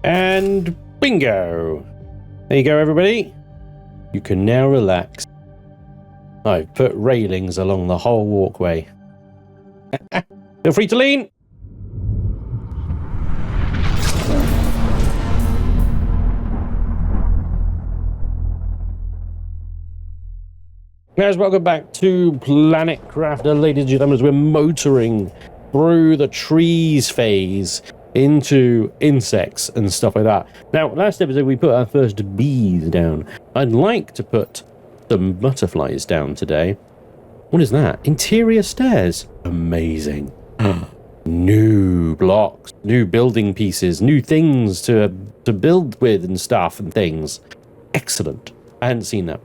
And bingo! There you go, everybody. You can now relax. I've put railings along the whole walkway. Feel free to lean. Guys, welcome back to Planet Crafter, ladies and gentlemen, as we're motoring through the trees phase into insects and stuff like that. Now, last episode we put our first bees down. I'd like to put some butterflies down today. What is that? Interior stairs. Amazing. New blocks, new building pieces, new things to build with and stuff and things. Excellent. I hadn't seen that.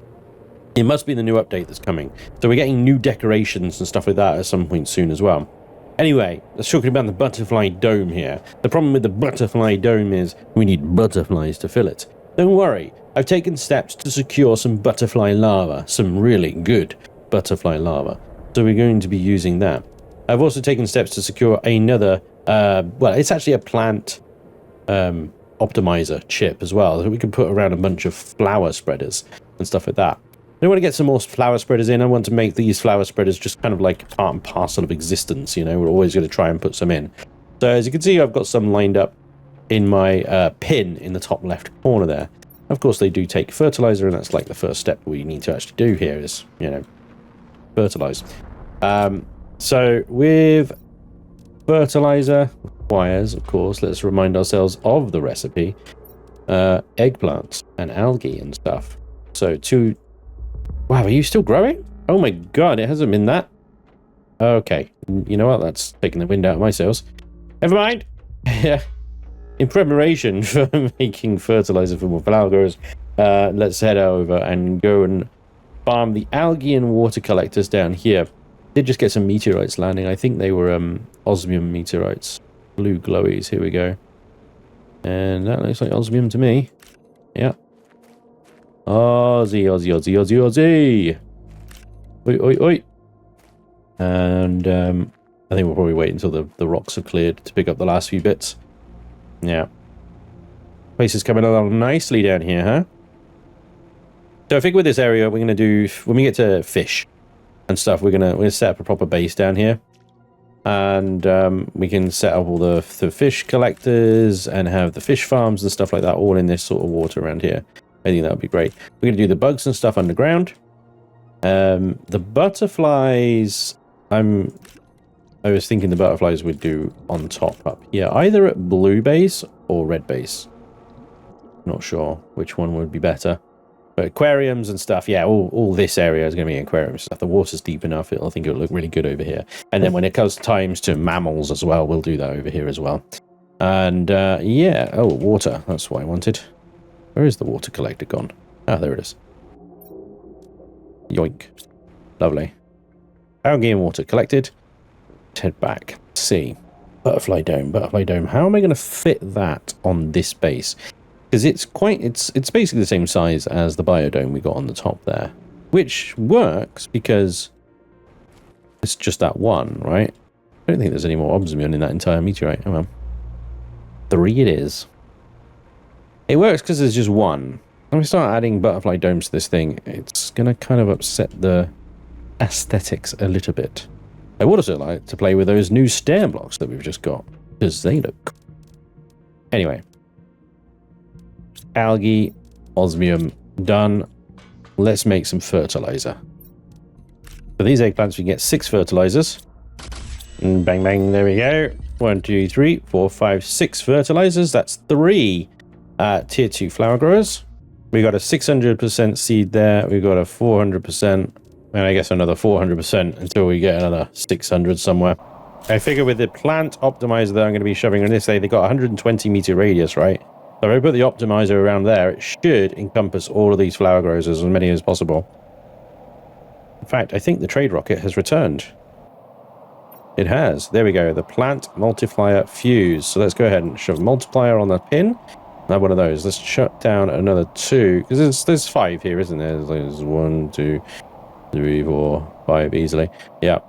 It must be the new update that's coming. So we're getting new decorations and stuff like that at some point soon as well. Anyway, let's talk about the butterfly dome here. The problem with the butterfly dome is we need butterflies to fill it. Don't worry, I've taken steps to secure some butterfly larvae, some really good butterfly larvae. So we're going to be using that. I've also taken steps to secure another, well, it's actually a plant optimizer chip as well, that we can put around a bunch of flower spreaders and stuff like that. I want to get some more flower spreaders in. I want to make these flower spreaders just kind of like part and parcel of existence, you know. We're always going to try and put some in. So as you can see, I've got some lined up in my pin in the top left corner there. Of course, they do take fertilizer, and that's like the first step we need to actually do here is, you know, fertilize. So with fertilizer requires, of course, let's remind ourselves of the recipe, eggplants and algae and stuff. So wow, are you still growing? Oh my god, it hasn't been that. Okay, you know what? That's taking the wind out of my sails. Never mind. In preparation for making fertilizer for more flower growers, let's head over and go and farm the algae and water collectors down here. Did just get some meteorites landing. I think they were osmium meteorites. Blue glowies. Here we go. And that looks like osmium to me. Yeah. Aussie. Oi, oi, oi. And I think we'll probably wait until the rocks have cleared to pick up the last few bits. Yeah. Place is coming along nicely down here, huh? So I think with this area, we're going to do, when we get to fish and stuff, we're gonna set up a proper base down here. And we can set up all the fish collectors and have the fish farms and stuff like that all in this sort of water around here. I think that would be great. We're going to do the bugs and stuff underground. The butterflies, I was thinking the butterflies would do on top up here, either at blue base or red base. Not sure which one would be better. But aquariums and stuff, yeah, all this area is going to be aquarium stuff. The water's deep enough, I think it'll look really good over here. And then when it comes times to mammals as well, we'll do that over here as well. And yeah, oh, water, that's what I wanted. Where is the water collector gone? Ah, there it is. Yoink. Lovely. Algae and water collected. Let's head back. Let's see. Butterfly dome. Butterfly dome. How am I going to fit that on this base? Because it's basically the same size as the biodome we got on the top there. Which works because it's just that one, right? I don't think there's any more osmium in that entire meteorite. Oh well. 3 it is. It works because there's just one. When we start adding butterfly domes to this thing, it's going to kind of upset the aesthetics a little bit. I would also like to play with those new stair blocks that we've just got, because they look... Anyway. Algae, osmium, done. Let's make some fertilizer. For these eggplants, we can get 6 fertilizers. And bang, bang, there we go. 1, 2, 3, 4, 5, 6 fertilizers. That's 3 tier 2 flower growers. We got a 600% seed there. We got a 400%, and I guess another 400% until we get another 600 somewhere. I figure with the plant optimizer that I'm going to be shoving in this, they got 120 meter radius, right? So if I put the optimizer around there, it should encompass all of these flower growers, as many as possible. In fact, I think the trade rocket has returned. It has. There we go. The plant multiplier fuse. So let's go ahead and shove a multiplier on the pin. Now one of those. Let's shut down another 2. Because there's 5 here, isn't there? There's 1, 2, 3, 4, 5 easily. Yeah.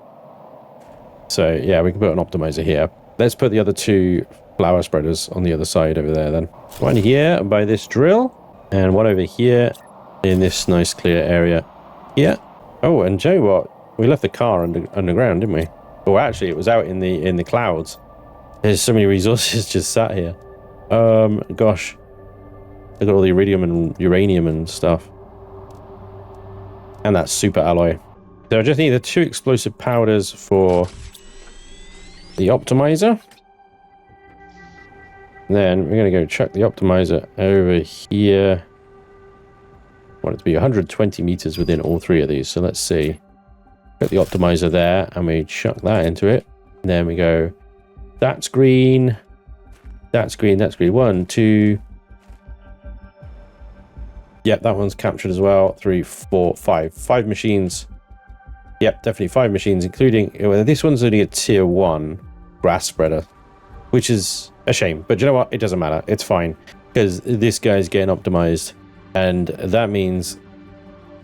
So yeah, we can put an optimizer here. Let's put the other 2 flower spreaders on the other side over there then. One here by this drill, and one over here in this nice clear area. Yeah. Oh, and Joe, what? We left the car underground, didn't we? Well, actually, it was out in the clouds. There's so many resources just sat here. Gosh. Look at all the iridium and uranium and stuff. And that super alloy. So I just need the 2 explosive powders for the optimizer. Then we're going to go chuck the optimizer over here. I want it to be 120 meters within all 3 of these. So let's see. Put the optimizer there and we chuck that into it. And then we go, that's green. That's green. That's green. 1, 2. Yep, that one's captured as well. 3, 4, 5. 5 machines. Yep, definitely 5 machines, including... This one's only a tier 1 grass spreader, which is a shame. But you know what? It doesn't matter. It's fine. Because this guy's getting optimized. And that means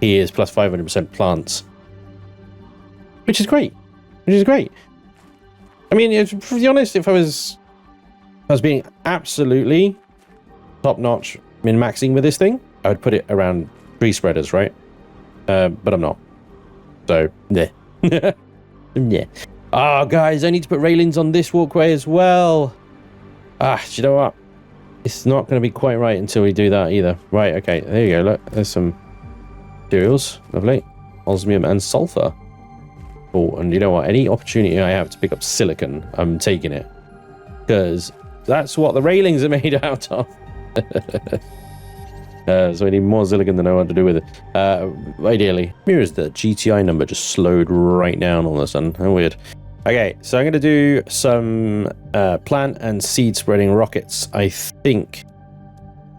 he is plus 500% plants. Which is great. Which is great. I mean, to be honest, if I was being absolutely top-notch min-maxing with this thing, I would put it around tree spreaders, right? But I'm not. So, yeah. Yeah. Oh, guys, I need to put railings on this walkway as well. Do you know what? It's not going to be quite right until we do that either. Right, okay, there you go. Look, there's some materials. Lovely. Osmium and sulfur. Oh, and you know what? Any opportunity I have to pick up silicon, I'm taking it. Because that's what the railings are made out of. So I need more silicon than I know what to do with it. Ideally. Here is the GTI number just slowed right down all of a sudden. How weird. Okay, so I'm going to do some plant and seed spreading rockets. I think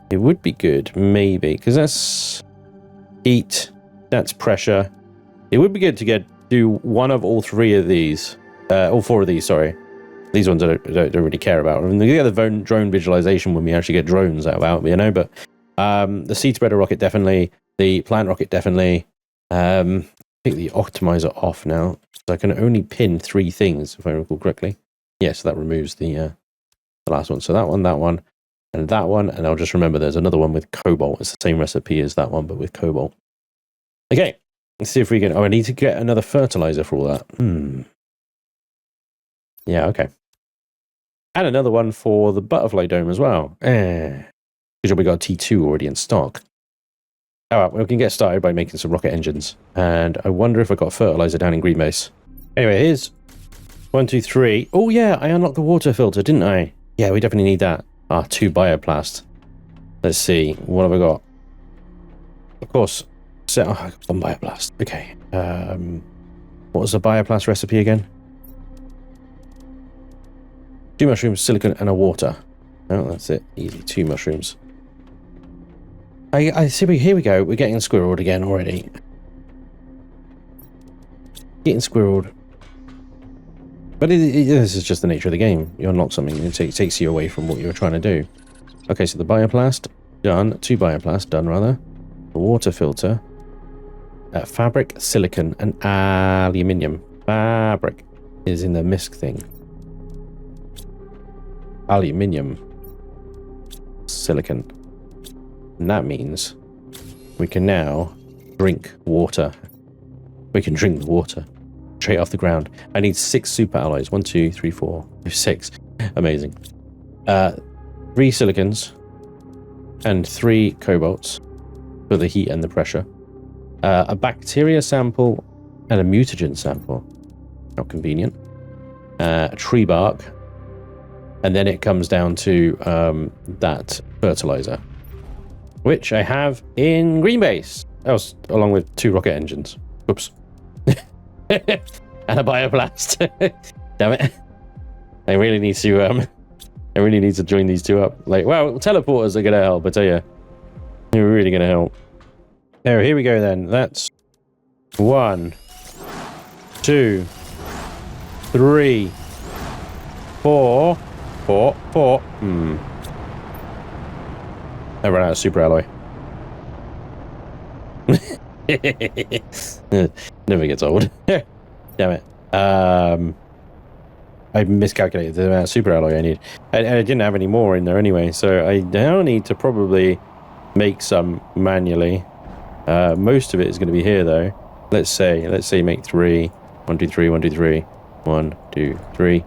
it would be good, maybe, because that's heat, that's pressure. It would be good to do one of all 3 of these. All 4 of these, sorry. These ones I don't really care about. I mean, you get the drone visualization when we actually get drones out, you know, but the seed spreader rocket definitely, the plant rocket definitely. Take the optimizer off now, so I can only pin 3 things if I recall correctly. Yeah, so that removes the last one. So that one, and that one, and I'll just remember there's another one with cobalt. It's the same recipe as that one, but with cobalt. Okay, let's see if we can. Oh, I need to get another fertilizer for all that. Yeah, okay. And another one for the butterfly dome as well. Because we got a T2 already in stock. All right, we can get started by making some rocket engines. And I wonder if I got fertilizer down in Green Base. Anyway, here's 1, 2, 3. Oh yeah, I unlocked the water filter, didn't I? Yeah, we definitely need that. 2 bioplast. Let's see, what have I got? Of course, I got 1 bioplast. Okay. What was the bioplast recipe again? 2 mushrooms, silicon, and a water. Oh, that's it. Easy. 2 mushrooms. I see. Here we go. We're getting squirreled again already. Getting squirreled. But this is just the nature of the game. You unlock something and it takes you away from what you were trying to do. Okay, so the bioplast done. 2 bioplast done, rather. The water filter. Fabric, silicon, and aluminium. Fabric is in the misc thing. Aluminium. Silicon. And that means we can now drink water. We can drink the water straight off the ground. I need 6 super alloys. 1, 2, 3, 4, 5, 6. Amazing. 3 silicons and 3 cobalts for the heat and the pressure. A bacteria sample and a mutagen sample. Not convenient. A tree bark. And then it comes down to that fertilizer, which I have in Green Base. That was along with 2 rocket engines. Oops. And a bioblast. Damn it. I really need to join these 2 up. Like, well, teleporters are gonna help, I tell you. They're really gonna help. There, here we go then. That's 1, 2, 3, 4. 4. I ran out of super alloy. Never gets old. Damn it. I miscalculated the amount of super alloy I need. And I didn't have any more in there anyway, so I now need to probably make some manually. Most of it is going to be here though. Let's say make 3. 1, 2, 3, 1, 2, 3. 1, 2, 3.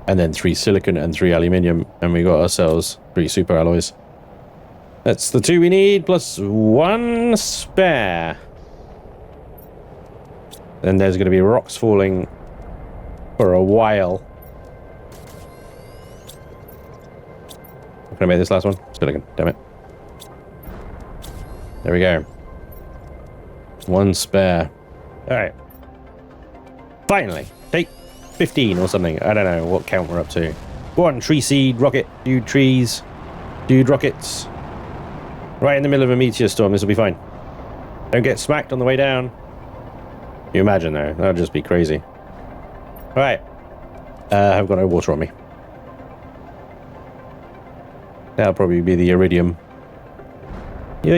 And then 3 silicon and 3 aluminium, and we got ourselves 3 super alloys. That's the 2 we need, plus 1 spare. And there's going to be rocks falling for a while. Can I make this last one? Silicon, damn it. There we go. 1 spare. Alright. Finally. Take 15 or something. I don't know what count we're up to. Go on, tree seed, rocket, dude trees, dude rockets. Right in the middle of a meteor storm, this will be fine. Don't get smacked on the way down. You imagine though, that would just be crazy. Right. I've got no water on me. That'll probably be the iridium. Yo,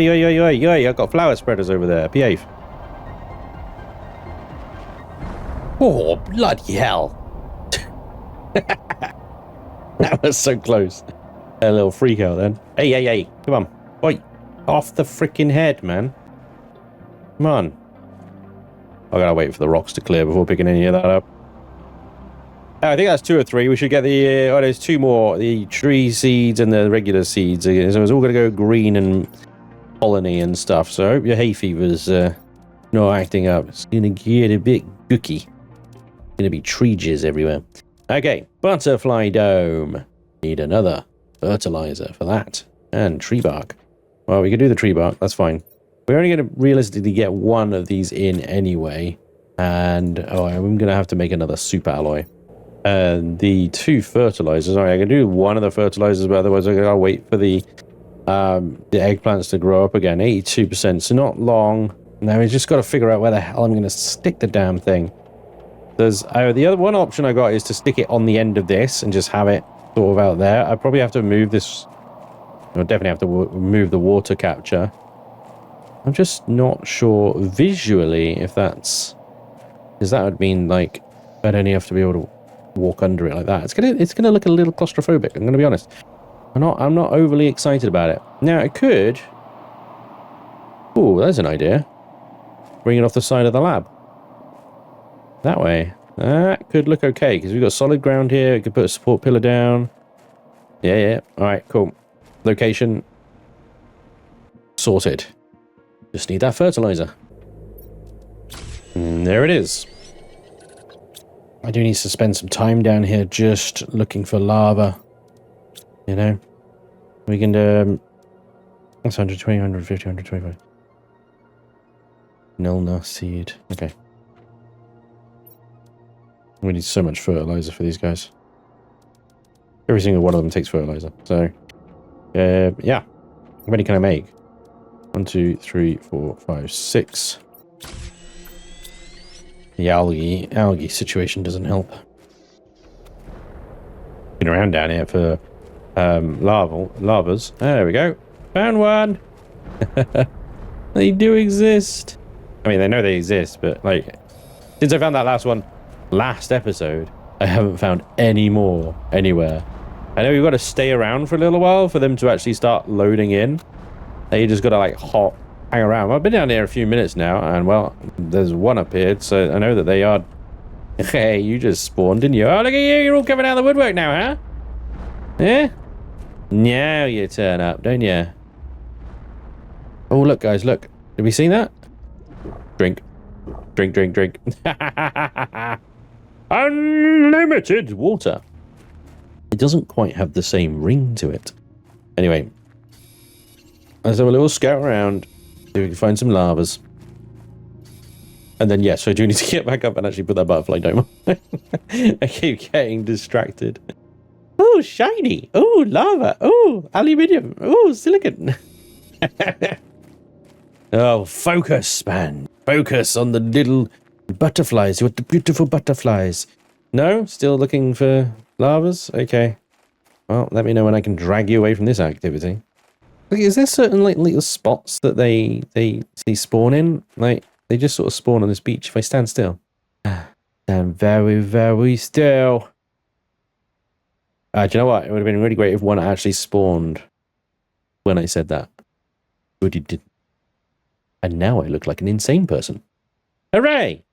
I've got flower spreaders over there. Behave. Oh, bloody hell. That was so close. A little freak out then. Hey. Come on. Oi. Off the freaking head, man. Come on. I gotta wait for the rocks to clear before picking any of that up. I think that's 2 or 3. We should get the... there's 2 more. The tree seeds and the regular seeds. So it's all going to go green and colony and stuff. So I hope your hay fever's not acting up. It's going to get a bit gooky. Going to be tree jizz everywhere. Okay, butterfly dome. Need another fertilizer for that. And tree bark. Well, we can do the tree bark. That's fine. We're only going to realistically get 1 of these in anyway. And I'm going to have to make another super alloy. And the 2 fertilizers. Alright, I can do 1 of the fertilizers, but otherwise I gotta wait for the eggplants to grow up again. 82%, so not long. Now we just got to figure out where the hell I'm going to stick the damn thing. There's the other one option I got is to stick it on the end of this and just have it sort of out there. I probably have to move this. I'll definitely have to move the water capture. I'm just not sure visually if that's, because that would mean like I'd only have to be able to walk under it like that. It's gonna look a little claustrophobic. I'm gonna be honest. I'm not overly excited about it. Now it could. Oh, there's an idea. Bring it off the side of the lab. That way. That could look okay because we've got solid ground here. We could put a support pillar down. Yeah. All right, cool. Location sorted. Just need that fertilizer. And there it is. I do need to spend some time down here just looking for lava. You know? We can do... That's 120, 150, 125. Nilna seed. Okay. We need so much fertilizer for these guys. Every single one of them takes fertilizer. So, yeah. How many can I make? 1, 2, 3, 4, 5, 6. The algae situation doesn't help. Been around down here for lavas. There we go. Found one. They do exist. I mean, they know they exist, but like, since I found that last episode, I haven't found any more anywhere. I know we've got to stay around for a little while for them to actually start loading in. You just got to like hang around. I've been down here a few minutes now, and well, there's one up here, so I know that they are. Hey, you just spawned, didn't you? Oh, look at you! You're all coming out of the woodwork now, huh? Yeah. Now you turn up, don't you? Oh, look, guys, look. Did we see that? Drink. Unlimited water. It doesn't quite have the same ring to it. Anyway, let's have a little scout around. See if we can find some lavas. And then, yes, I do need to get back up and actually put that butterfly dome on. I keep getting distracted. Oh, shiny. Oh, lava. Oh, aluminium. Oh, silicon. Oh, focus, man. Focus on the little butterflies. You want the beautiful butterflies. No? Still looking for lavas? Okay. Well, let me know when I can drag you away from this activity. Like, is there certain like little spots that they spawn in? Like, they just sort of spawn on this beach if I stand still. Stand very, very still. Do you know what? It would have been really great if one actually spawned when I said that. But it didn't. And now I look like an insane person. Hooray!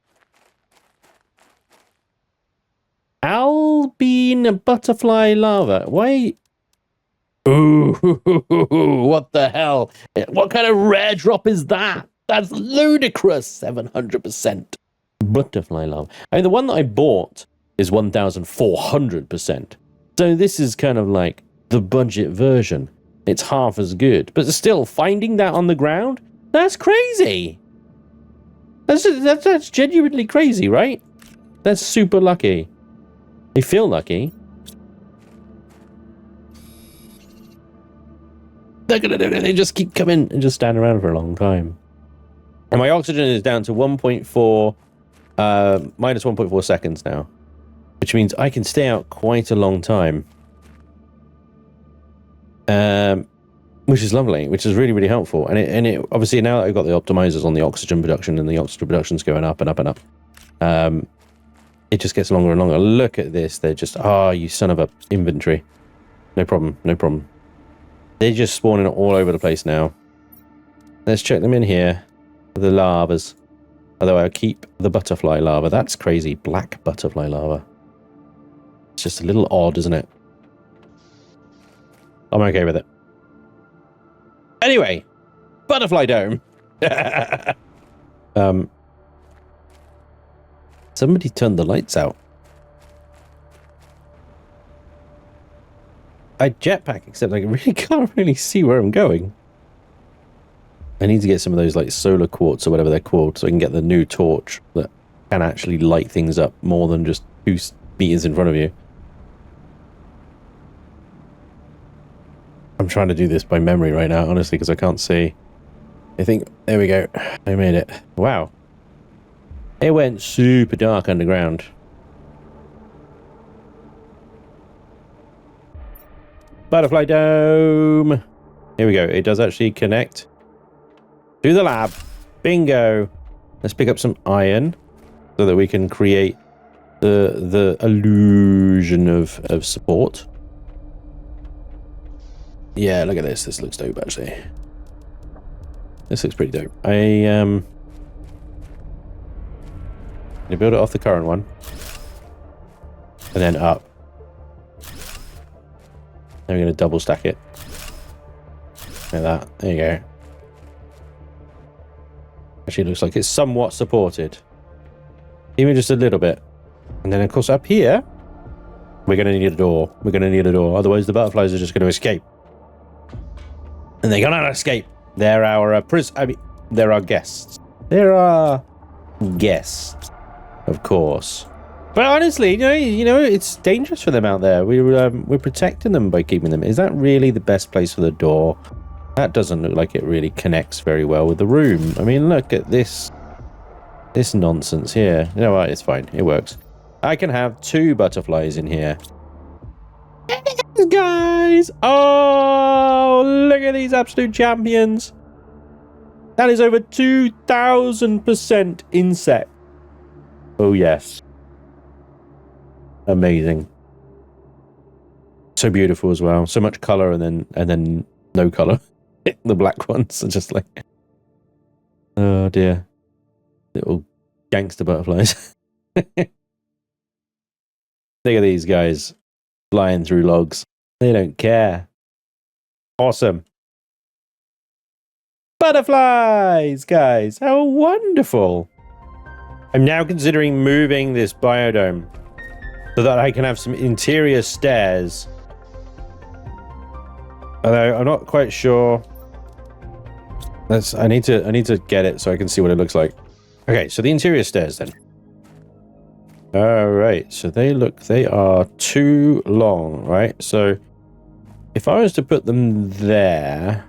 Alpine butterfly lava. Why? Ooh, what the hell? What kind of rare drop is that? That's ludicrous. 700%. Butterfly lava. I mean, the one that I bought is 1,400%. So this is kind of like the budget version. It's half as good. But still, finding that on the ground? That's crazy. That's genuinely crazy, right? That's super lucky. I feel lucky. They just keep coming and just stand around for a long time. And my oxygen is down to 1.4, minus 1.4 seconds now, which means I can stay out quite a long time. Which is lovely, which is really, really helpful. And it obviously now that I've got the optimizers on the oxygen production and the oxygen production's going up and up and up, it just gets longer and longer. Look at this. They're just, you son of a inventory. No problem, no problem. They're just spawning all over the place now. Let's check them in here. The lavas. Although I'll keep the butterfly lava. That's crazy. Black butterfly lava. It's just a little odd, isn't it? I'm okay with it. Anyway, butterfly dome. Somebody turned the lights out. I jetpack, except I really can't really see where I'm going. I need to get some of those like solar quartz or whatever they're called, so I can get the new torch that can actually light things up more than just 2 meters in front of you. I'm trying to do this by memory right now, honestly, because I can't see. I think, there we go. I made it. Wow. It went super dark underground. Butterfly dome. Here we go. It does actually connect to the lab. Bingo. Let's pick up some iron so that we can create the illusion of support. Yeah, look at this. This looks dope, actually. This looks pretty dope. I build it off the current one. And then up. Then we're going to double stack it. Like that. There you go. Actually looks like it's somewhat supported. Even just a little bit. And then, of course, up here, we're going to need a door. We're going to need a door. Otherwise, the butterflies are just going to escape. And they cannot escape. They're our they're our guests. They're our guests, of course. But honestly, you know, it's dangerous for them out there. We're protecting them by keeping them. Is that really the best place for the door? That doesn't look like it really connects very well with the room. I mean, look at this nonsense here. You know what? It's fine. It works. I can have 2 butterflies in here. Guys, oh, look at these absolute champions. That is over 2,000% insect. Oh yes, amazing. So beautiful as well. So much color and then no color. The black ones are just like, oh dear, little gangster butterflies. Look at these guys flying through logs. They don't care. Awesome. Butterflies, guys. How wonderful. I'm now considering moving this biodome so that I can have some interior stairs. Although I'm not quite sure. I need to get it so I can see what it looks like. Okay, so the interior stairs then. All right, so they are too long, right? So if I was to put them there,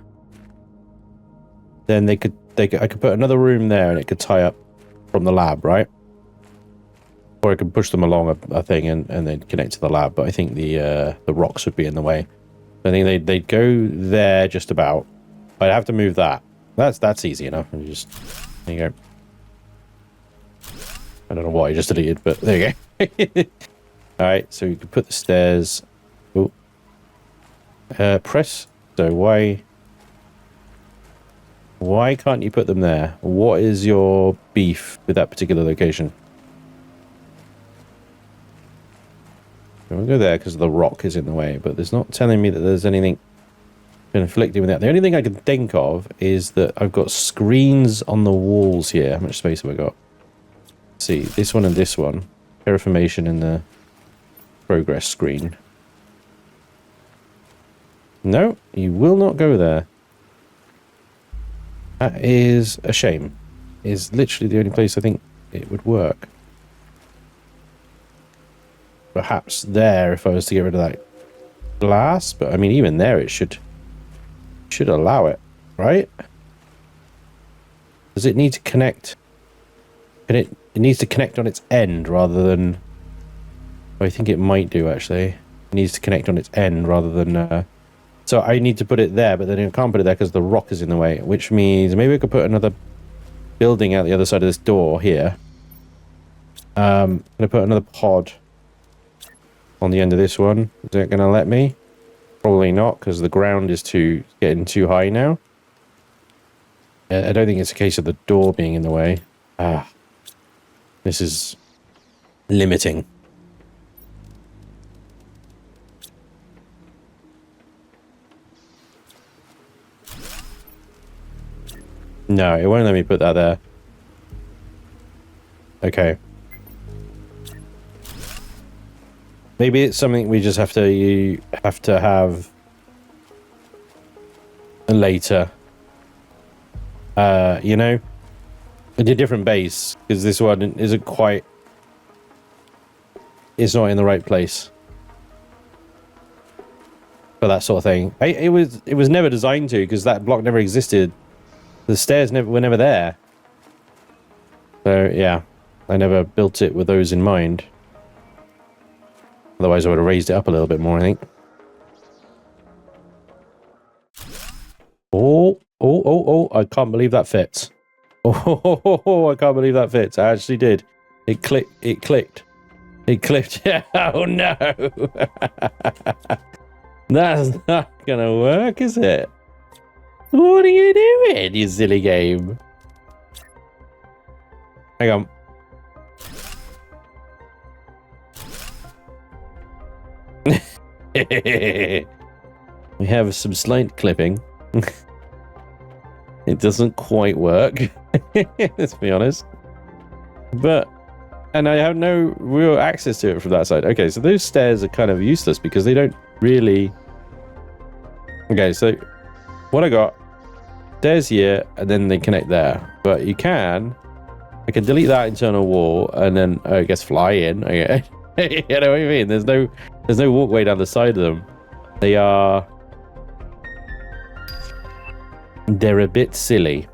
then I could put another room there and it could tie up from the lab, right? Or I could push them along a thing and then connect to the lab. But I think the rocks would be in the way. I think they'd go there just about. I'd have to move that. That's easy enough. And just there you go. I don't know what I just deleted, but there you go. All right, so you can put the stairs. Oh, press. So why can't you put them there? What is your beef with that particular location? We'll go there because the rock is in the way, but there's not telling me that there's anything conflicting with that. The only thing I can think of is that I've got screens on the walls here. How much space have I got? Let's see, this one and this one. Terraformation in the progress screen. No, you will not go there. That is a shame. It's literally the only place I think it would work. Perhaps there if I was to get rid of that glass, but I mean even there it should allow it, right? Does it need to connect? It needs to connect on its end rather than... I think it might do actually. It needs to connect on its end rather than... So I need to put it there, but then I can't put it there because the rock is in the way, which means maybe I could put another building out the other side of this door here. I'm going to put another pod on the end of this one. Is it going to let me? Probably not, because the ground is getting too high now. I don't think it's a case of the door being in the way. This is limiting. No, it won't let me put that there. Okay. Maybe it's something we just have to have later. You know, at a different base, because this one isn't quite. It's not in the right place for that sort of thing. It was never designed to, because that block never existed. The stairs were never there. So yeah, I never built it with those in mind. Otherwise, I would have raised it up a little bit more, I think. Oh, I can't believe that fits. Oh, I can't believe that fits. I actually did. It clicked. It clicked. Oh, no. That's not gonna work, is it? What are you doing, you silly game? Hang on. We have some slight clipping. It doesn't quite work. Let's be honest. And I have no real access to it from that side. Okay, so those stairs are kind of useless because they don't really... Okay, so what I got, stairs here, and then they connect there. But I can delete that internal wall, and then, I guess, fly in. Okay. You know what I mean? There's no walkway down the side of them. They're a bit silly.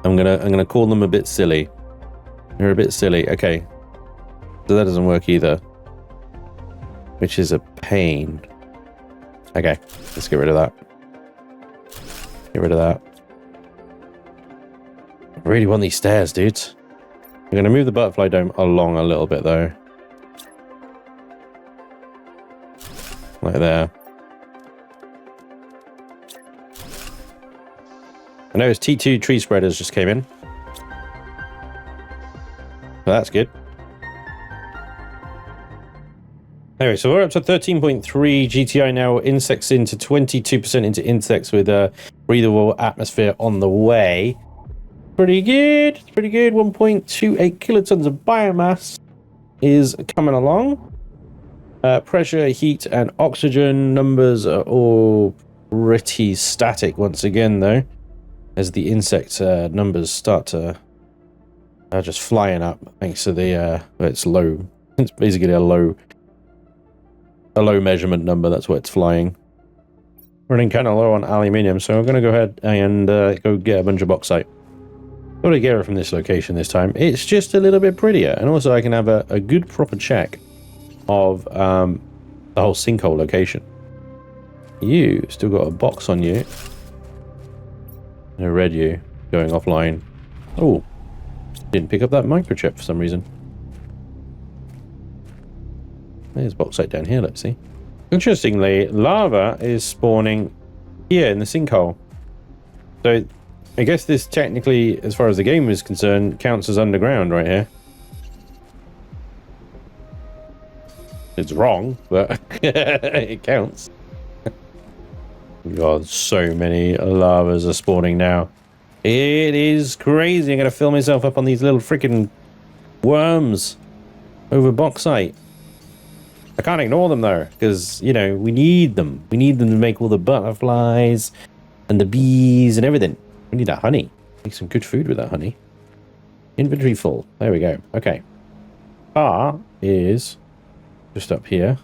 I'm gonna call them a bit silly. They're a bit silly. Okay. So that doesn't work either. Which is a pain. Okay, let's get rid of that. Get rid of that. I really want these stairs, dudes. I'm gonna move the butterfly dome along a little bit though. Like there. I noticed T2 tree spreaders just came in. Well, that's good. Anyway, so we're up to 13.3 GTI now. Insects into 22% into insects with a breathable atmosphere on the way. Pretty good. It's pretty good. 1.28 kilotons of biomass is coming along. Pressure, heat, and oxygen numbers are all pretty static once again, though, as the insect numbers start to just flying up thanks to the it's low. It's basically a low measurement number. That's what it's flying. Running kind of low on aluminium, so I'm going to go ahead and go get a bunch of bauxite. Got to get it from this location this time. It's just a little bit prettier, and also I can have a good proper check of the whole sinkhole location. You still got a box on you. I read you going offline. Oh, Didn't pick up that microchip for some reason. There's bauxite down here, let's see. Interestingly, lava is spawning here in the sinkhole. So I guess this technically, as far as the game is concerned, counts as underground right here. It's wrong, but it counts. God, so many lavas are spawning now. It is crazy. I'm going to fill myself up on these little freaking worms over bauxite. I can't ignore them though, because, you know, we need them. We need them to make all the butterflies and the bees and everything. We need that honey. Make some good food with that honey. Inventory full. There we go. Okay. Car is just up here.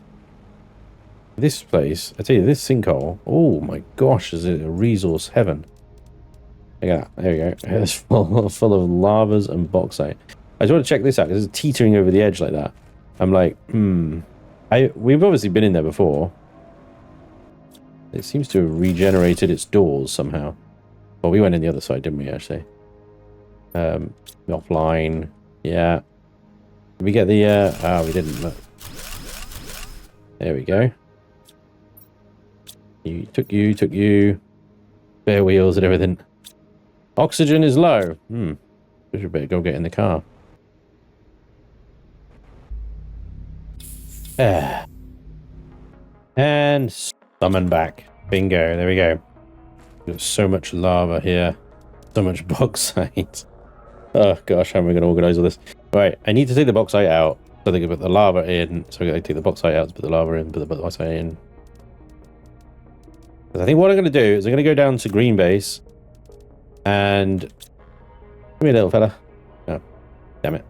This place, I tell you, this sinkhole. Oh my gosh, is it a resource heaven? Look at that. There we go. It's full of lavas and bauxite. I just want to check this out because it's teetering over the edge like that. I'm like, we've obviously been in there before. It seems to have regenerated its doors somehow. Well, we went in the other side, didn't we, actually? Offline. Yeah. Did we get the, we didn't. Look. There we go. Took you. Bare wheels and everything. Oxygen is low. We should better go get in the car. And summon back. Bingo. There we go. Got so much lava here. So much bauxite. Oh gosh, how am I going to organize all this? Right, I need to take the bauxite out so they can put the lava in. So I take the bauxite out to put the lava in, put the bauxite in. I think what I'm going to do is I'm going to go down to green base and come here, little fella. Oh, damn it.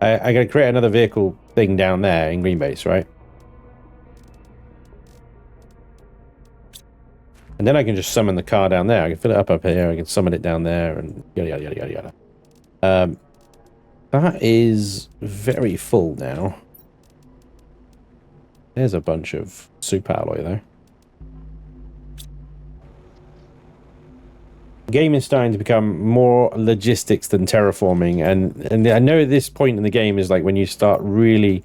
I got to create another vehicle thing down there in green base, right? And then I can just summon the car down there. I can fill it up here. I can summon it down there and yada, yada, yada, yada, yada. That is very full now. There's a bunch of super alloy there. The game is starting to become more logistics than terraforming, and I know at this point in the game is like when you start really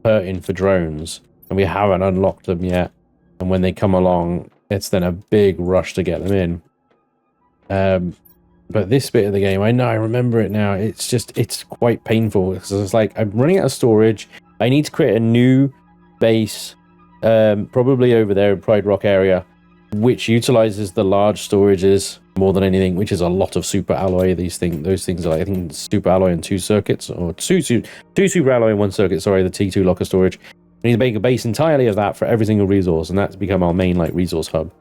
hurting for drones, and we haven't unlocked them yet, and when they come along, it's then a big rush to get them in. But this bit of the game, I know, I remember it now, it's quite painful, because it's like, I'm running out of storage, I need to create a new base, probably over there in Pride Rock area, which utilizes the large storages more than anything, which is a lot of super alloy. Those things are, I think, super alloy and 2 circuits, or two super alloy and 1 circuit, sorry, the T2 locker storage. We need to make a base entirely of that for every single resource, and that's become our main like resource hub.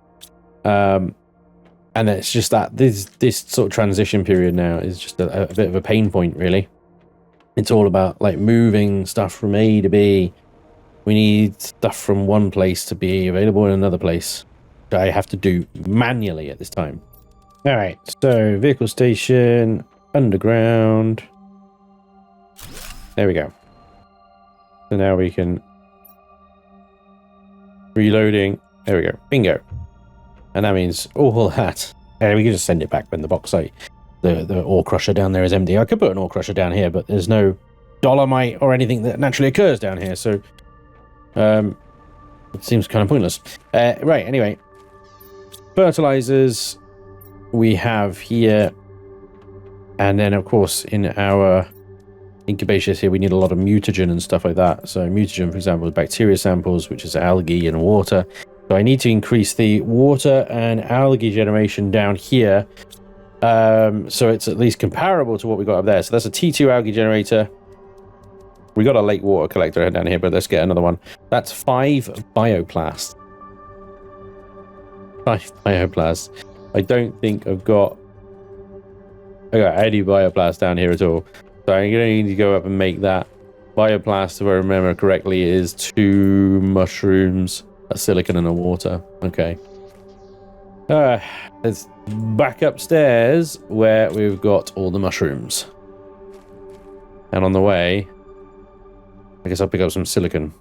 And it's just that this sort of transition period now is just a bit of a pain point, really. It's all about like moving stuff from A to B. We need stuff from one place to be available in another place, which I have to do manually at this time. All right, so vehicle station, underground. There we go. So now we can reloading. There we go. Bingo. And that means all that. And we can just send it back when the bauxite, the ore crusher down there is empty. I could put an ore crusher down here, but there's no dolomite or anything that naturally occurs down here, so it seems kind of pointless. Right, anyway. Fertilizers we have here. And then, of course, in our incubators here, we need a lot of mutagen and stuff like that. So mutagen, for example, is bacteria samples, which is algae and water. So I need to increase the water and algae generation down here. So it's at least comparable to what we got up there. So that's a T2 algae generator. We got a lake water collector down here, but let's get another one. That's 5 bioplast. 5 bioplast. I don't think I got any bioplast down here at all. So I'm going to need to go up and make that. Bioplast, if I remember correctly, is 2 mushrooms, a silicon, and a water. Okay. Let's back upstairs where we've got all the mushrooms. And on the way, I guess I'll pick up some silicon.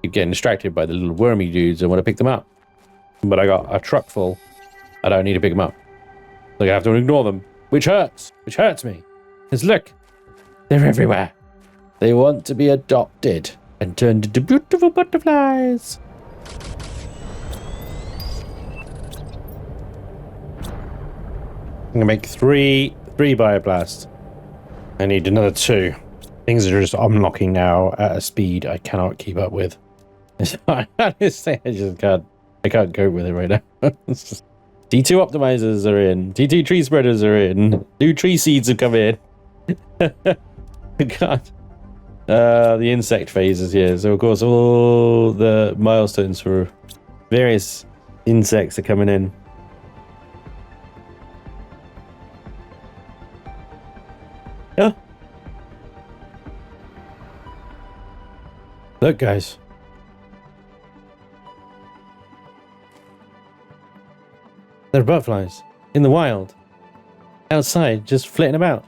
Keep getting distracted by the little wormy dudes. I want to pick them up. But I got a truck full. I don't need to pick them up. I have to ignore them, which hurts me. Because look, they're everywhere. They want to be adopted and turned into beautiful butterflies. I'm gonna make three bioblasts. I need another 2. Things are just unlocking now at a speed I cannot keep up with. I can't cope with it right now. T2 optimizers are in. T2 tree spreaders are in. New tree seeds have come in. God. The insect phase is here. So of course all the milestones for various insects are coming in. Yeah. Look, guys. There are butterflies in the wild, outside, just flitting about.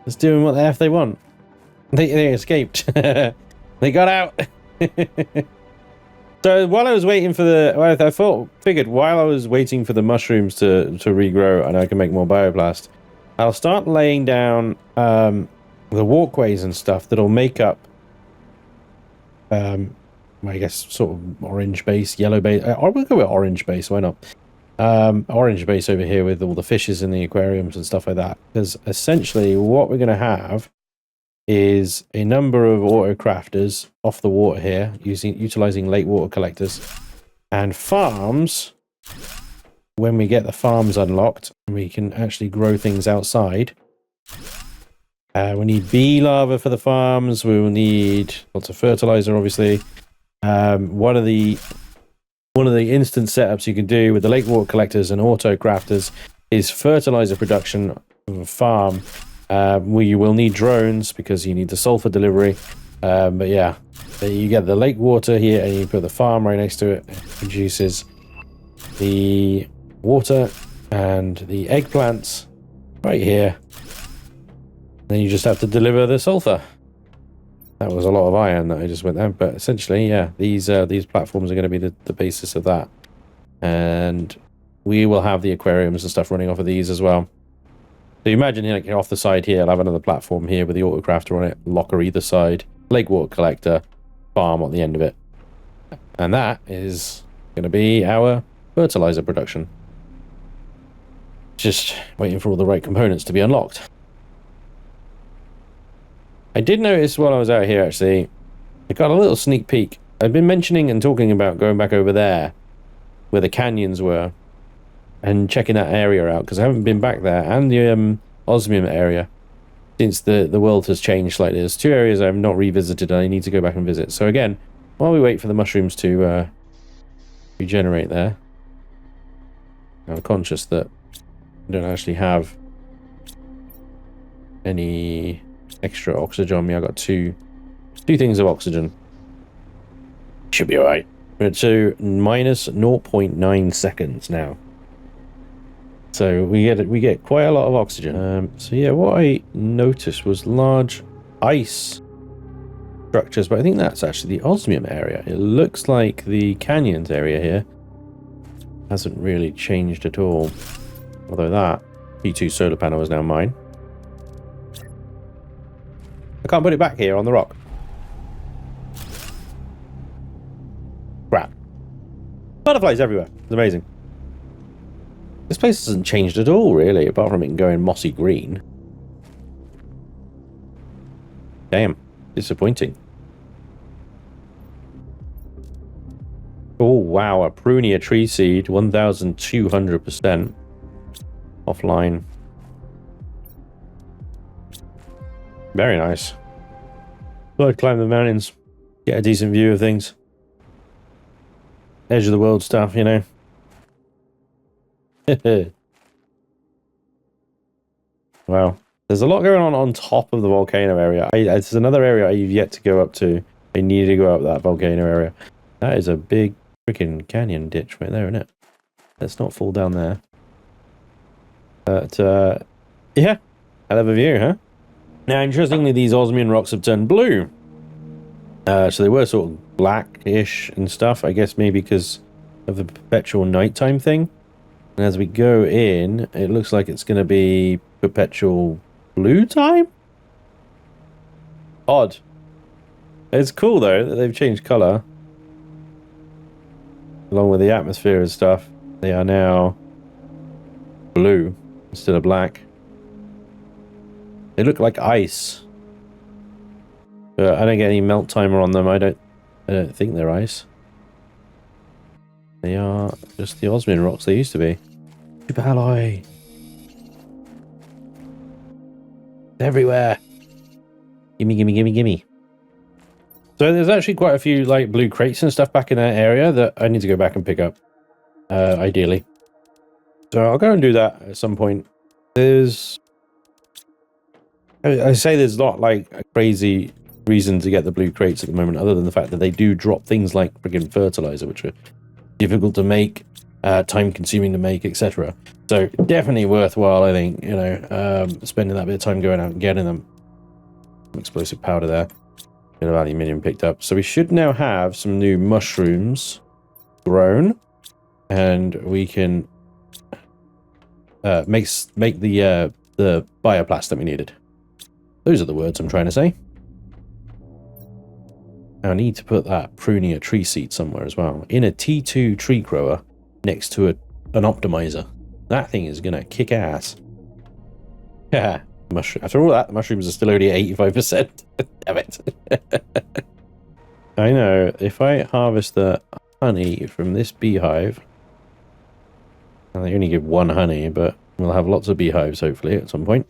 Just doing what the F they want. They escaped. They got out. So while I was waiting for the... Well, figured while I was waiting for the mushrooms to regrow and I can make more bioblast, I'll start laying down the walkways and stuff that'll make up... I guess sort of orange base, yellow base. I will go with orange base, why not? Orange base over here with all the fishes in the aquariums and stuff like that. Because essentially what we're going to have is a number of auto crafters off the water here, utilizing lake water collectors and farms. When we get the farms unlocked, we can actually grow things outside. We need bee larvae for the farms. We will need lots of fertilizer, obviously. One of the instant setups you can do with the lake water collectors and auto crafters is fertilizer production of a farm, where you will need drones because you need the sulfur delivery. But yeah, you get the lake water here and you put the farm right next to it. It produces the water and the eggplants right here. Then you just have to deliver the sulfur. That was a lot of iron that I just went down, but essentially, yeah, these platforms are going to be the basis of that, and we will have the aquariums and stuff running off of these as well. So you imagine, like, off the side here, I'll have another platform here with the autocrafter on it, locker either side, lake water collector, farm on the end of it, and that is going to be our fertilizer production. Just waiting for all the right components to be unlocked. I did notice while I was out here, actually, I got a little sneak peek. I've been mentioning and talking about going back over there, where the canyons were, and checking that area out, because I haven't been back there, and the osmium area, since the world has changed slightly. There's 2 areas I have not revisited, and I need to go back and visit. So again, while we wait for the mushrooms to regenerate there, I'm conscious that I don't actually have any extra oxygen on me. I got two things of oxygen. Should be alright. We're to minus 0.9 seconds now. So we get quite a lot of oxygen. So yeah, what I noticed was large ice structures, but I think that's actually the osmium area. It looks like the canyons area here hasn't really changed at all. Although that P2 solar panel is now mine. I can't put it back here on the rock. Crap. Butterflies everywhere. It's amazing. This place hasn't changed at all, really, apart from it going mossy green. Damn. Disappointing. Oh, wow. A Prunia tree seed. 1,200%. Offline. Very nice. Well, I'd climb the mountains, get a decent view of things. Edge of the world stuff, you know. Wow. There's a lot going on top of the volcano area. There's another area I've yet to go up to. I need to go up that volcano area. That is a big freaking canyon ditch right there, isn't it? Let's not fall down there. But, yeah. Hell of a view, huh? Now, interestingly, these osmium rocks have turned blue. So they were sort of blackish and stuff. I guess maybe because of the perpetual nighttime thing. And as we go in, it looks like it's going to be perpetual blue time? Odd. It's cool, though, that they've changed color. Along with the atmosphere and stuff. They are now blue instead of black. They look like ice. But I don't get any melt timer on them. I don't think they're ice. They are just the osmium rocks they used to be. Super alloy. Everywhere. Gimme, gimme, gimme, gimme. So there's actually quite a few like blue crates and stuff back in that area that I need to go back and pick up. Ideally. So I'll go and do that at some point. There's... I say there's not like a crazy reason to get the blue crates at the moment, other than the fact that they do drop things like friggin' fertilizer, which are difficult to make, time consuming to make, etc. So definitely worthwhile, I think, you know, spending that bit of time going out and getting them. Explosive powder there. Bit of aluminium picked up. So we should now have some new mushrooms grown, and we can make the bioplast that we needed. Those are the words I'm trying to say. I need to put that prunia tree seed somewhere as well. In a T2 tree grower next to an optimizer. That thing is going to kick ass. Yeah. After all that, the mushrooms are still only at 85%. Damn it. I know. If I harvest the honey from this beehive, well, they only give one honey, but we'll have lots of beehives hopefully at some point.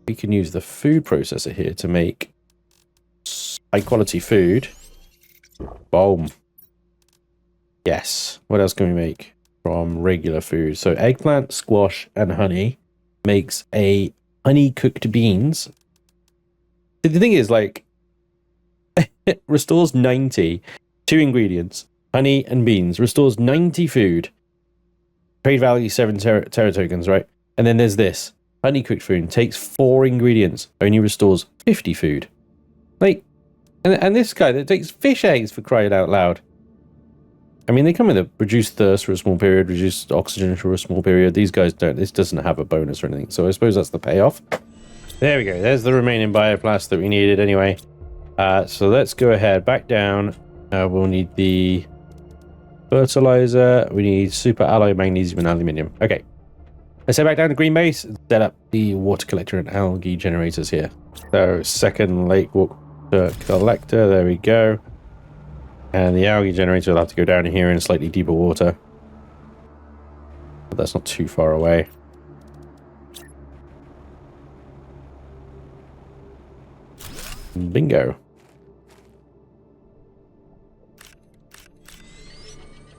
We can use the food processor here to make high quality food. Boom. Yes. What else can we make from regular food? So eggplant, squash, and honey makes a honey cooked beans. The thing is, like, it restores 90. 2 ingredients. Honey and beans. Restores 90 food. Trade value 7 Terra tokens, right? And then there's this. Honey cooked food takes 4 ingredients. Only restores 50 food. Like, and this guy that takes fish eggs, for crying out loud. I mean, they come with a reduced thirst for a small period, reduced oxygen for a small period. These guys don't. This doesn't have a bonus or anything. So I suppose that's the payoff. There we go. There's the remaining bioplast that we needed anyway. So let's go ahead. Back down. We'll need the fertilizer. We need super alloy, magnesium, and aluminium. Okay. Let's head back down to Green Base and set up the water collector and algae generators here. So second lake water collector. There we go. And the algae generator will have to go down here in slightly deeper water. But that's not too far away. Bingo.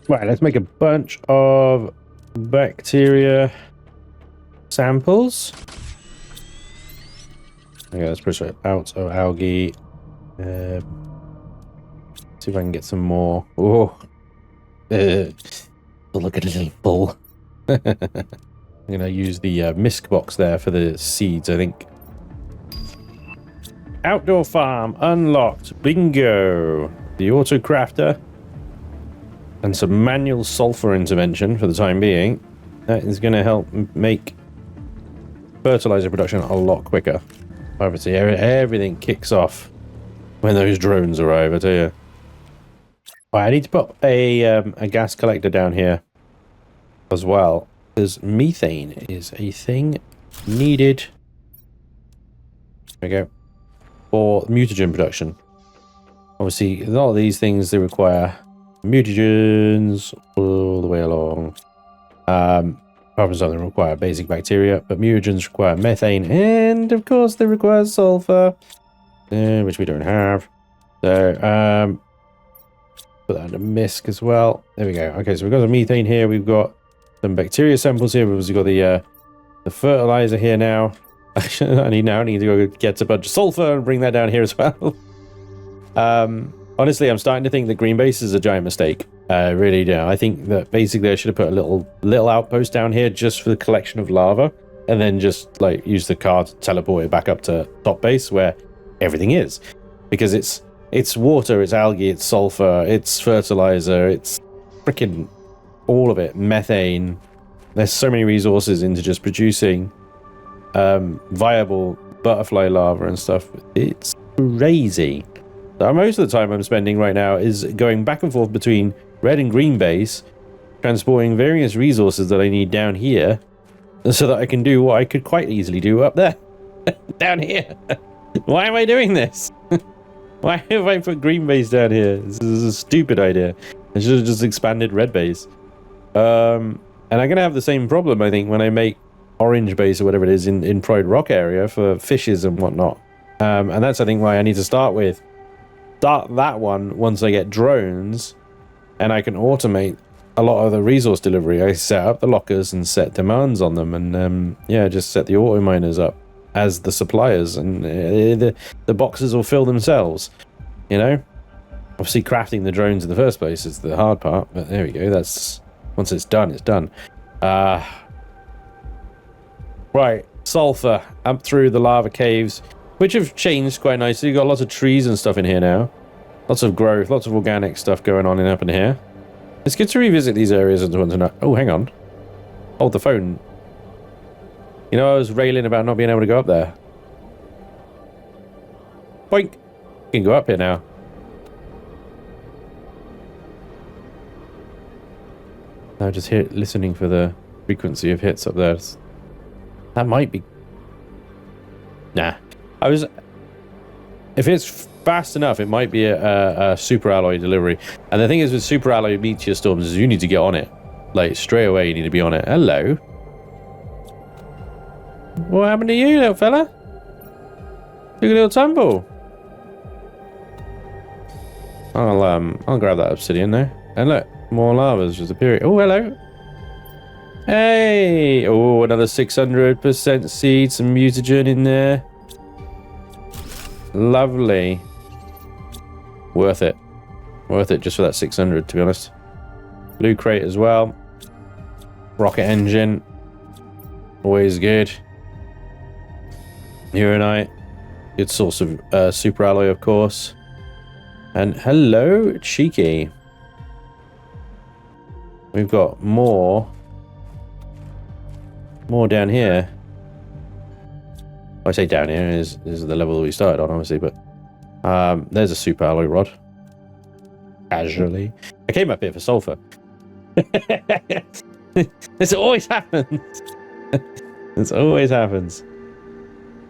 Right, let's make a bunch of bacteria samples. Okay, let's push it out of algae. See if I can get some more. Oh, look at a little bull. I'm gonna use the misc box there for the seeds, I think. Outdoor farm unlocked. Bingo. The auto crafter and some manual sulfur intervention for the time being. That is going to help make fertilizer production a lot quicker. Obviously, everything kicks off when those drones arrive, I tell you. I need to put a gas collector down here as well, because methane is a thing needed. There we go. For mutagen production. Obviously, a lot of these things, they require mutagens all the way along. Carbon doesn't require basic bacteria, but mutagens require methane, and of course they require sulfur, which we don't have. So, put that under misc as well. There we go. Okay, so we've got some methane here. We've got some bacteria samples here. We've got the fertilizer here now. I need to go get a bunch of sulfur and bring that down here as well. Honestly, I'm starting to think that Green Base is a giant mistake. Really do. I think that basically I should have put a little outpost down here just for the collection of lava, and then just like use the car to teleport it back up to top base where everything is, because it's water, it's algae, it's sulfur, it's fertilizer, it's freaking all of it, methane. There's so many resources into just producing viable butterfly larvae and stuff. It's crazy. So most of the time I'm spending right now is going back and forth between red and green base, transporting various resources that I need down here, so that I can do what I could quite easily do up there. Down here. Why am I doing this? Why have I put green base down here? This is a stupid idea. I should have just expanded red base. And I'm going to have the same problem, I think, when I make orange base or whatever it is in Pride Rock area for fishes and whatnot. And that's, I think, why I need to start that one once I get drones, and I can automate a lot of the resource delivery. I set up the lockers and set demands on them, and yeah, just set the auto miners up as the suppliers, and the boxes will fill themselves, you know. Obviously crafting the drones in the first place is the hard part, but there we go. That's, once it's done, it's done. Right, sulfur up through the lava caves, which have changed quite nicely. You've got lots of trees and stuff in here now, lots of growth, lots of organic stuff going on up in here. It's good to revisit these areas and want to know. Oh, hang on, hold the phone. You know, I was railing about not being able to go up there. Boink. You can go up here now. I'm just here listening for the frequency of hits up there. That might be... Nah. If it's fast enough, it might be a super alloy delivery. And the thing is with super alloy meteor storms is you need to get on it. Like, straight away you need to be on it. Hello. What happened to you, little fella? Took a little tumble. I'll grab that obsidian there. And look, more lava's just appearing. Oh, hello. Hey! Oh, another 600% seed, some mutagen in there. Lovely. Worth it. Worth it just for that 600, to be honest. Blue crate as well. Rocket engine. Always good. Uranite. Good source of super alloy, of course. And hello, Cheeky. We've got more down here. I say down here is the level we started on, obviously, but there's a super alloy rod. Casually. I came up here for sulfur. This always happens. This always happens.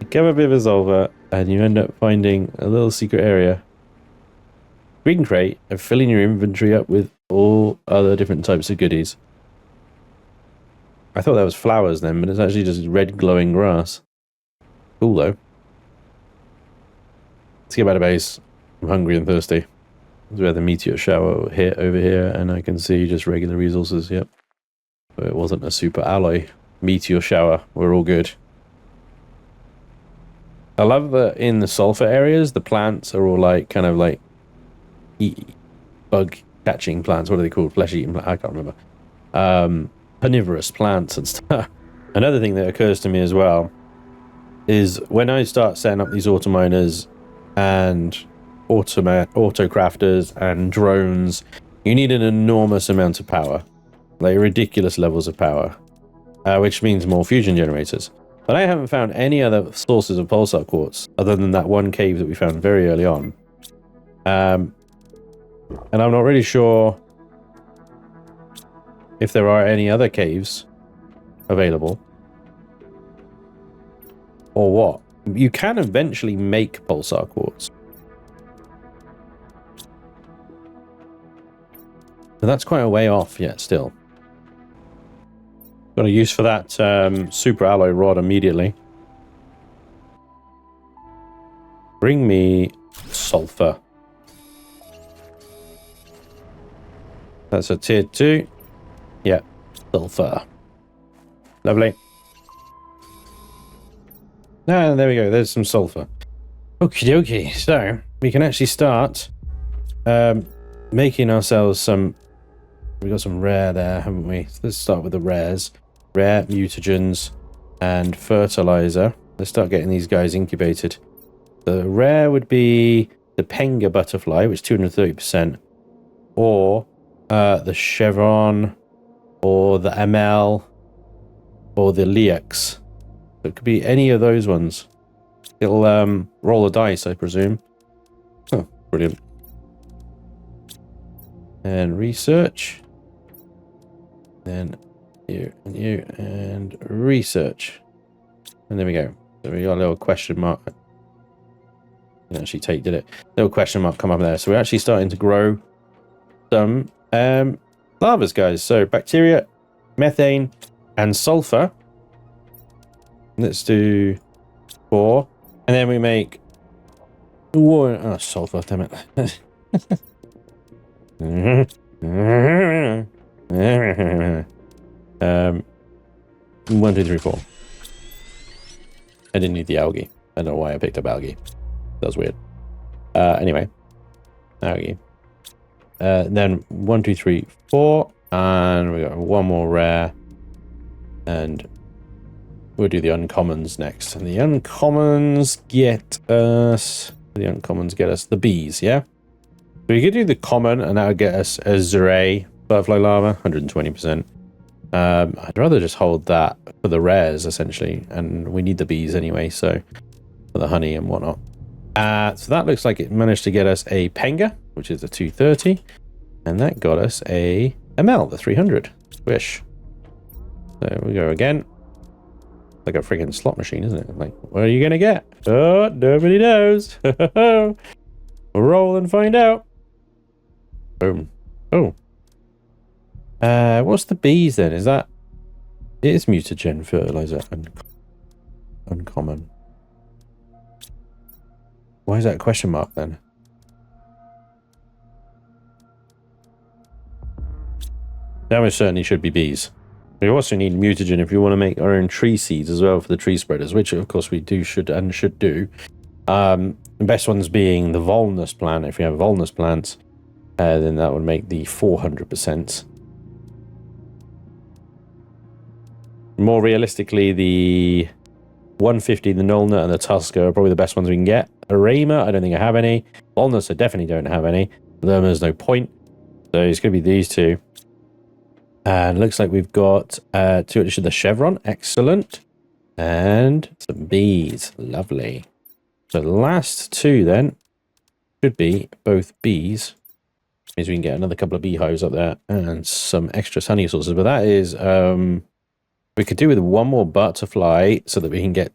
You come up here for sulfur and you end up finding a little secret area. Green crate and filling your inventory up with all other different types of goodies. I thought that was flowers then, but it's actually just red glowing grass. Cool though. Let's get back to base. I'm hungry and thirsty. This is where the meteor shower hit over here, and I can see just regular resources, yep. But it wasn't a super alloy meteor shower. We're all good. I love that in the sulfur areas, the plants are all like, kind of like bug catching plants. What are they called? Flesh eating plants? I can't remember. Carnivorous plants and stuff. Another thing that occurs to me as well is when I start setting up these auto miners and auto crafters and drones, you need an enormous amount of power, like ridiculous levels of power, which means more fusion generators. But I haven't found any other sources of pulsar quartz other than that one cave that we found very early on. And I'm not really sure if there are any other caves available or what. You can eventually make pulsar quartz, but that's quite a way off yet still. Got a use for that super alloy rod immediately. Bring me sulfur. That's a tier 2. Yeah, sulfur. Lovely. Ah, there we go. There's some sulfur. Okie dokie. So we can actually start making ourselves some. We got some rare there, haven't we? So let's start with the rares. Rare, mutagens, and fertilizer. Let's start getting these guys incubated. The rare would be the Penga butterfly, which is 230%, or the chevron or the ML, or the Leox. So it could be any of those ones. It'll roll a dice, I presume. Oh, brilliant. And research. Then you and you and research. And there we go. So we got a little question mark. Didn't actually take, did it? Little question mark come up there. So we're actually starting to grow some lavas, guys. So bacteria, methane, and sulfur. Let's do 4. And then we make sulfur, damn it. 1, 2, 3, 4. I didn't need the algae. I don't know why I picked up algae. That was weird. Anyway, algae. Then 1, 2, 3, 4, and we got one more rare, and we'll do the uncommons next. And the uncommons get us the bees. Yeah. So we could do the common, and that would get us a Zray butterfly larva, 120%. I'd rather just hold that for the rares, essentially, and we need the bees anyway, so for the honey and whatnot. So that looks like it managed to get us a Penga, which is a 230, and that got us a ML, the 300. Swish. So we go again. Like a freaking slot machine, isn't it? Like, what are you gonna get? Oh, nobody knows. We'll roll and find out. Boom. Oh. What's the bees then? Is that... It is mutagen fertilizer. Uncommon. Why is that a question mark then? That certainly should be bees. We also need mutagen if you want to make our own tree seeds as well for the tree spreaders, which of course we should do. The best ones being the Volnus plant. If you have Volnus plants, then that would make the 400%. More realistically, the 150, the Nulna, and the Tusker are probably the best ones we can get. Arema, I don't think I have any. Volnus, I definitely don't have any. There's no point. So it's going to be these two. And looks like we've got 2 additions, the Chevron, excellent. And some bees, lovely. So the last 2 then should be both bees. Means we can get another couple of beehives up there and some extra honey sources. But that is, we could do with one more butterfly so that we can get,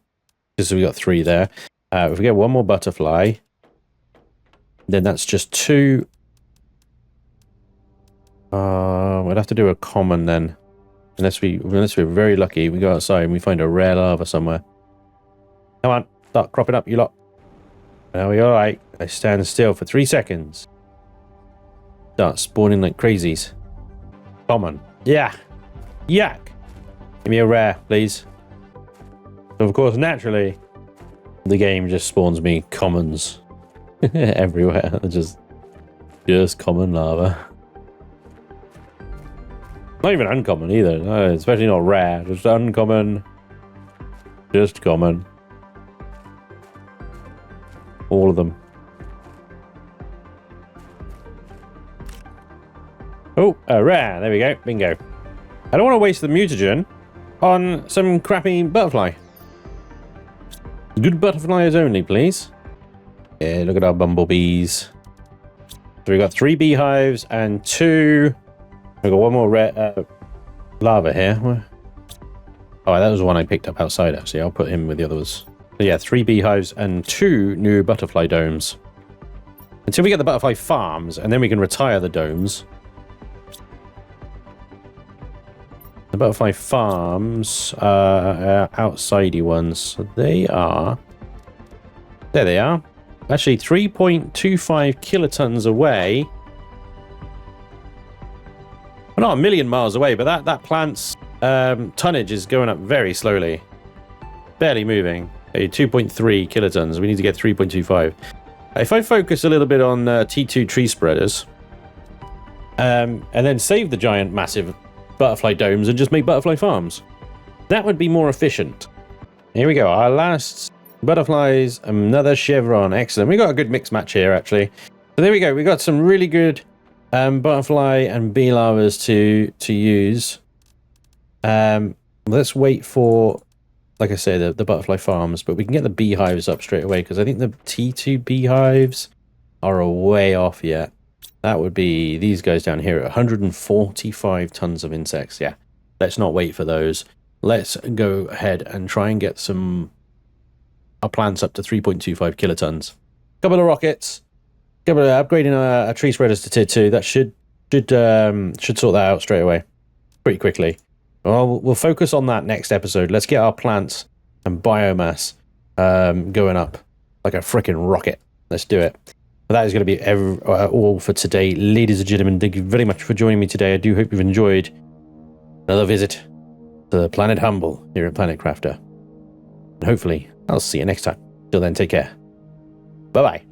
because we got 3 there. If we get one more butterfly, then that's just 2. We'd have to do a common then, unless we're very lucky. We go outside and we find a rare larva somewhere. Come on, start cropping up, you lot. Are we all right? I stand still for 3 seconds. Start spawning like crazies. Common, yeah, yak. Give me a rare, please. So of course, naturally, the game just spawns me commons everywhere. Just common lava. Not even uncommon either, no, especially not rare. Just uncommon. Just common. All of them. Oh, rare. There we go. Bingo. I don't want to waste the mutagen on some crappy butterfly. Good butterflies only, please. Yeah, look at our bumblebees. So we got 3 beehives and 2... We've got one more rare lava here. Oh, that was the one I picked up outside, actually. I'll put him with the others. So yeah, 3 beehives and 2 new butterfly domes. Until we get the butterfly farms, and then we can retire the domes. The butterfly farms are outsidey ones. So they are... There they are. Actually, 3.25 kilotons away. Well, not a million miles away, but that plant's tonnage is going up very slowly. Barely moving. 2.3 kilotons. We need to get 3.25. If I focus a little bit on T2 tree spreaders, and then save the giant, massive butterfly domes and just make butterfly farms, that would be more efficient. Here we go. Our last butterflies, another chevron. Excellent. We got a good mix match here, actually. So there we go. We got some really good butterfly and bee larvas to use. Let's wait for, like I say, the butterfly farms, but we can get the beehives up straight away because I think the T2 beehives are a way off yet. That would be these guys down here at 145 tons of insects. Yeah, let's not wait for those. Let's go ahead and try and get our plants up to 3.25 kilotons. Couple of rockets. Couple of upgrading our tree spreaders to tier 2. That should sort that out straight away, pretty quickly. Well, we'll focus on that next episode. Let's get our plants and biomass going up like a freaking rocket. Let's do it. But that is going to be all for today, ladies and gentlemen. Thank you very much for joining me today. I do hope you've enjoyed another visit to Planet Humble here at Planet Crafter. And hopefully, I'll see you next time. Till then, take care. Bye-bye.